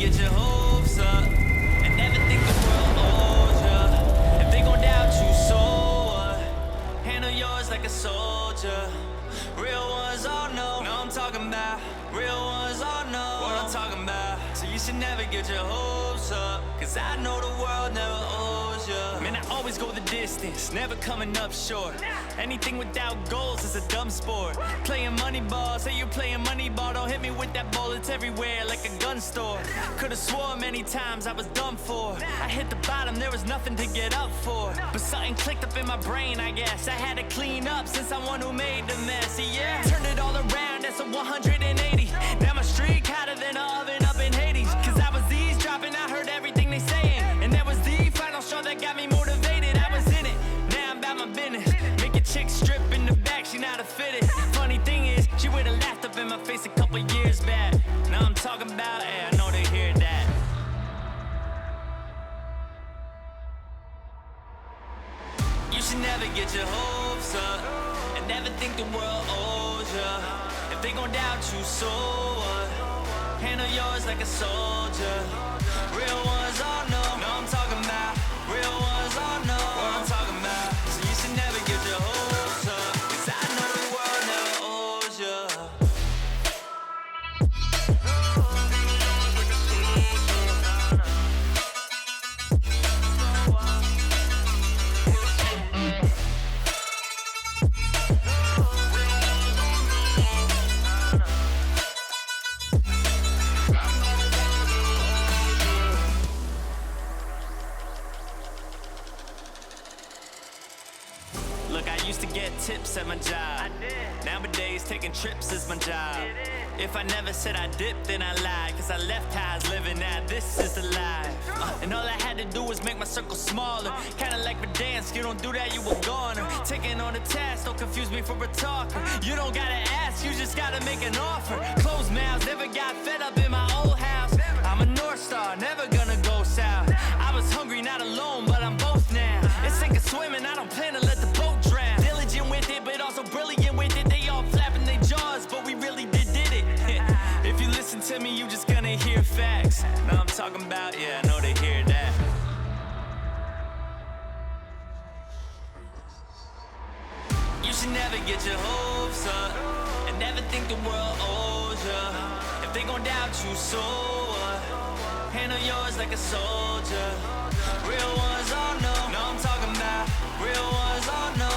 get your hopes up and never think the world owes ya. If they gon' doubt you, so what? Handle yours like a soldier. Real ones all know I'm talking about. Real ones all know what I'm talking about. So you should never get your hopes up, cause I know the world never owes ya. Man, I always go the distance, never coming up short. Anything without goals is a dumb sport. Playing money ball, say you're playing money ball. Don't hit me with that ball, it's everywhere like a gun store. Could've swore many times I was done for. I hit the bottom, there was nothing to get up for. But something clicked up in my brain, I guess. I had to clean up since I'm one who made the mess. Yeah, turned it all around, that's a 180. Now my streak hotter than an oven up in Hades. Cause I was eavesdropping, I heard everything they saying. And that was the final straw that got me motivated. I was in it, now I'm about my business. Make a chick strip in the back, she not a fitted. Funny thing is, she would've laughed up in my face a couple years back. Now I'm talking about, hey, I know they hear that. You should never get your hopes up and never think the world owes ya. If they gon' doubt you, so what? Handle yours like a soldier. Real ones all know I'm talking about. Real ones all know what I'm talking about. So you should never get your hopes up, cause I know the world never owes ya. Look, I used to get tips at my job. Nowadays, taking trips is my job. If I never said I dipped, then I lied. Cause I left how I was living, now this is the life. And all I had to do was make my circle smaller. Kinda like for dance, you don't do that, you a goner. Taking on the task, don't confuse me for a talker. You don't gotta ask, you just gotta make an offer. Closed mouths, never got fed up in my old house. I'm a North Star, never gonna go south. I was hungry, not alone, but I'm both now. It's sink or swimming, I don't plan to let the boat drown. Diligent with it, but also brilliant with it. They all flapping their jaws, but we really did it. If you listen to me, you just gonna hear facts. Now I'm talking about, yeah, I know they hear that. You should never get your hopes up and never think the world owes ya. If they gon' doubt you, so what? Handle yours like a soldier. Real ones all know I'm talking about. Real ones all know